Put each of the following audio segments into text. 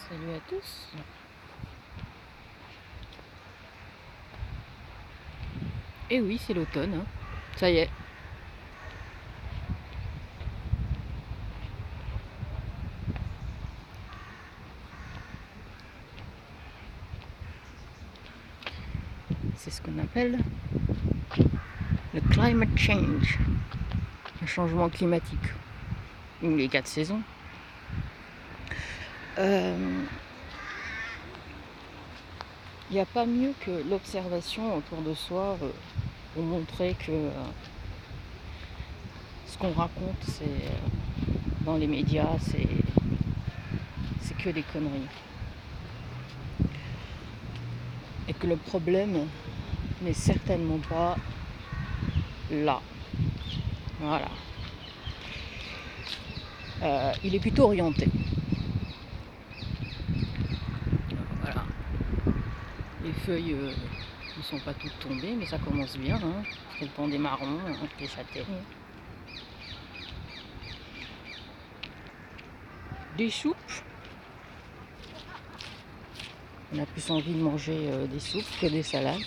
Salut à tous. Et oui, c'est l'automne, hein. Ça y est. C'est ce qu'on appelle le climate change, le changement climatique, ou les 4 saisons. Il n'y a pas mieux que l'observation autour de soi pour montrer que ce qu'on raconte dans les médias, c'est que des conneries. Et que le problème n'est certainement pas là. Voilà. Il est plutôt orienté. Voilà. Les feuilles ne sont pas toutes tombées, mais ça commence bien. Hein. C'est le temps des marrons, des châtaignes. Des soupes. On a plus envie de manger des soupes que des salades.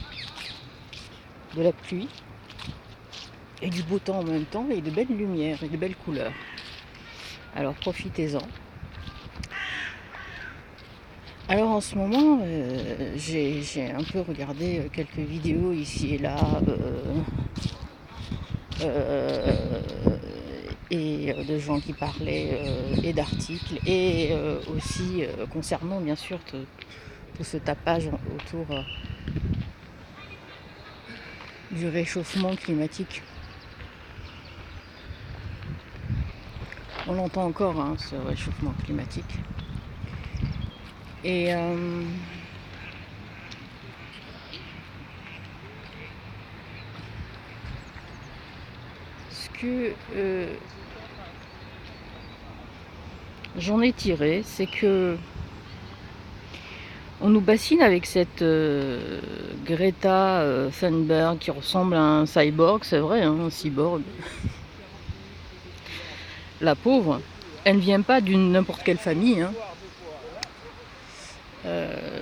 De la pluie. Et du beau temps en même temps, et de belles lumières, et de belles couleurs. Alors profitez-en. Alors en ce moment, j'ai un peu regardé quelques vidéos ici et là, et de gens qui parlaient, et d'articles, et aussi concernant bien sûr tout ce tapage autour du réchauffement climatique. On l'entend encore, hein, ce réchauffement climatique. Et ce que j'en ai tiré, c'est que on nous bassine avec cette Greta Thunberg qui ressemble à un cyborg, c'est vrai, hein, un cyborg. La pauvre, elle ne vient pas d'une n'importe quelle famille. Hein.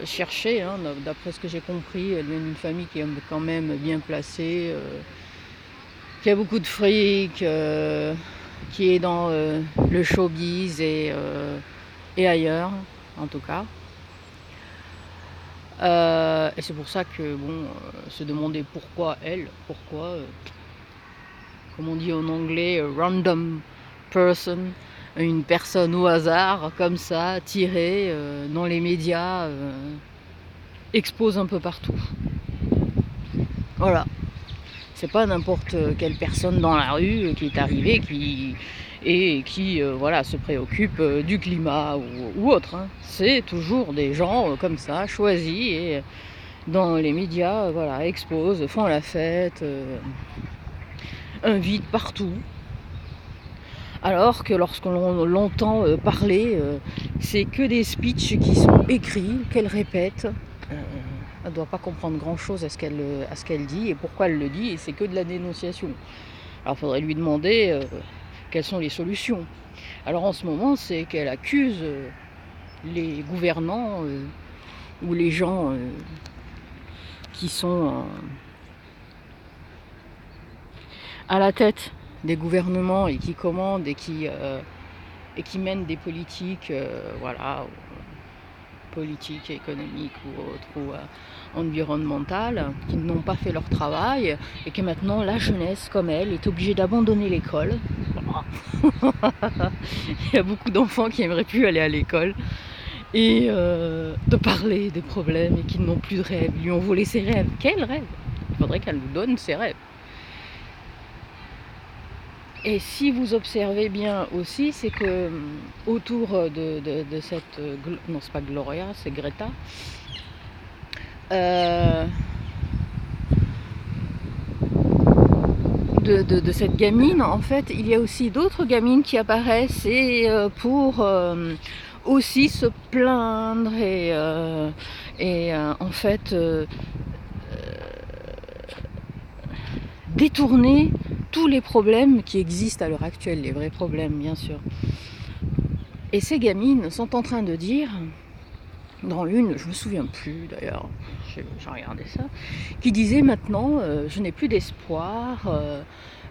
Chercher, hein, d'après ce que j'ai compris, elle vient d'une famille qui est quand même bien placée, qui a beaucoup de fric, qui est dans le showbiz et ailleurs, en tout cas. Et c'est pour ça que, se demander pourquoi elle, comme on dit en anglais, random person, une personne au hasard, comme ça, tirée dans les médias, expose un peu partout. Voilà. C'est pas n'importe quelle personne dans la rue qui est arrivée, qui se préoccupe du climat ou autre. Hein. C'est toujours des gens comme ça, choisis et dans les médias, exposent, font la fête, invitent partout. Alors que lorsqu'on l'entend parler, c'est que des speeches qui sont écrits, qu'elle répète. Elle ne doit pas comprendre grand-chose à ce qu'elle dit et pourquoi elle le dit, et c'est que de la dénonciation. Alors il faudrait lui demander quelles sont les solutions. Alors en ce moment, c'est qu'elle accuse les gouvernants ou les gens qui sont à la tête des gouvernements et qui commandent et qui mènent des politiques, politiques, économiques ou autres, ou environnementales, qui n'ont pas fait leur travail et que maintenant la jeunesse, comme elle, est obligée d'abandonner l'école. Il y a beaucoup d'enfants qui n'aimeraient plus aller à l'école et de parler des problèmes et qui n'ont plus de rêves. Ils lui ont volé ses rêves. Quels rêves? Il faudrait qu'elle nous donne ses rêves. Et si vous observez bien aussi, c'est que autour de cette... non, c'est pas Gloria, c'est Greta. De cette gamine, en fait, il y a aussi d'autres gamines qui apparaissent et pour aussi se plaindre et en fait détourner tous les problèmes qui existent à l'heure actuelle, les vrais problèmes bien sûr. Et ces gamines sont en train de dire dans une, je me souviens plus d'ailleurs, j'ai regardé ça, qui disait maintenant je n'ai plus d'espoir,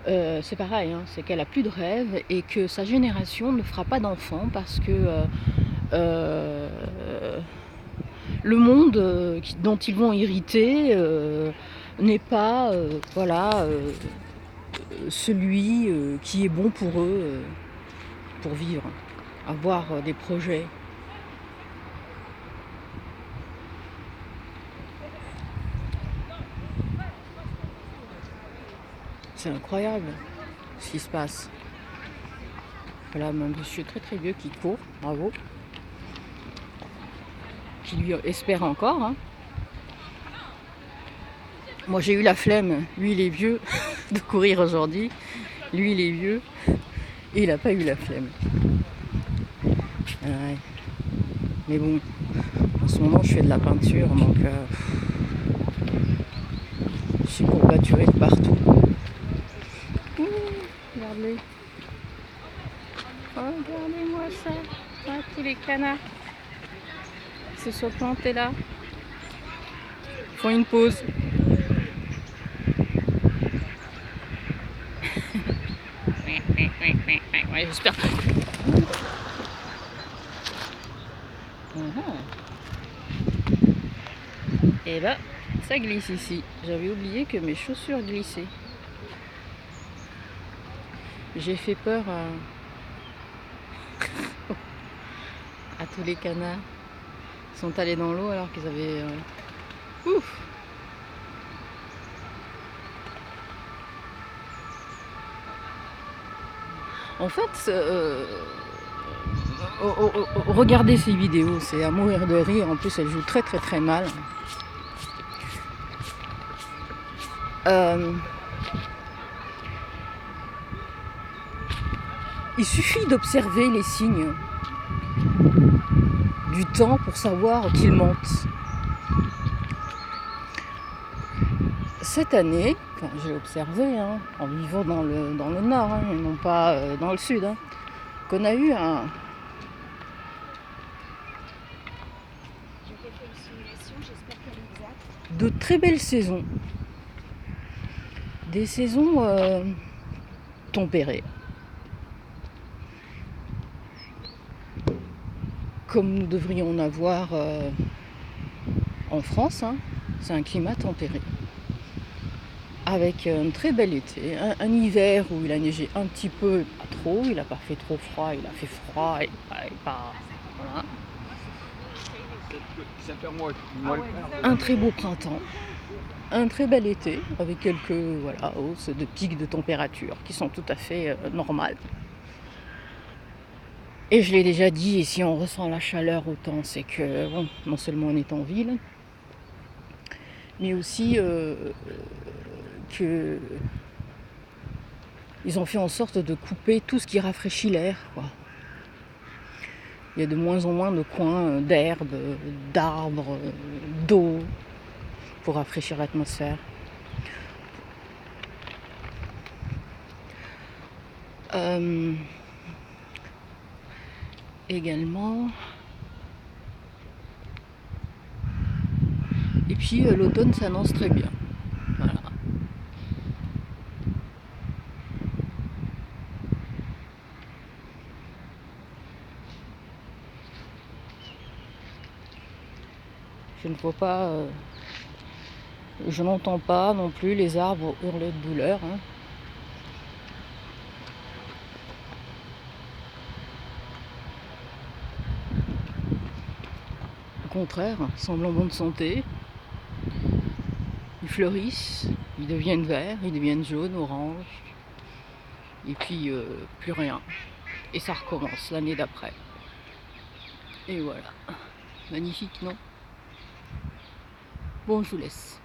c'est pareil, hein, c'est qu'elle a plus de rêve et que sa génération ne fera pas d'enfants parce que euh, le monde dont ils vont hériter n'est pas voilà, celui qui est bon pour eux pour vivre, avoir des projets. C'est incroyable ce qui se passe. Voilà, un monsieur très très vieux qui court, bravo, qui lui espère encore. Hein. Moi j'ai eu la flemme, lui il est vieux, de courir aujourd'hui. Lui il est vieux et il n'a pas eu la flemme. Ouais. Mais bon, en ce moment je fais de la peinture, donc je suis courbaturée de partout. Ouh, regardez. Oh, regardez-moi ça. Ah, tous les canards se sont plantés là. Ils font une pause. Ouais, j'espère. Et là, ça glisse ici. J'avais oublié que mes chaussures glissaient. J'ai fait peur à tous les canards. Ils sont allés dans l'eau alors qu'ils avaient... Ouf! En fait, regardez ces vidéos, c'est à mourir de rire. En plus, elle joue très très très mal. Il suffit d'observer les signes du temps pour savoir qu'il monte. Cette année, enfin, j'ai observé, hein, en vivant dans le nord, hein, et non pas dans le sud, hein, qu'on a eu de très belles saisons. Des saisons tempérées. Comme nous devrions en avoir en France, hein, c'est un climat tempéré. Avec un très bel été, un hiver où il a neigé un petit peu, pas trop, il n'a pas fait trop froid, il a fait froid et pas voilà. Un très beau printemps, un très bel été avec quelques hausses de pics de température qui sont tout à fait normales. Et je l'ai déjà dit, et si on ressent la chaleur autant, c'est que bon, non seulement on est en ville, mais aussi que ils ont fait en sorte de couper tout ce qui rafraîchit l'air, quoi. Il y a de moins en moins de coins d'herbe, d'arbres, d'eau pour rafraîchir l'atmosphère. Également. Et puis l'automne s'annonce très bien. Voilà. Je ne vois pas, je n'entends pas non plus les arbres hurler de douleur. Hein. Au contraire, ils semblent en bonne santé. Ils fleurissent, ils deviennent verts, ils deviennent jaunes, oranges. Et puis plus rien. Et ça recommence l'année d'après. Et voilà. Magnifique, non? Bon, je vous laisse.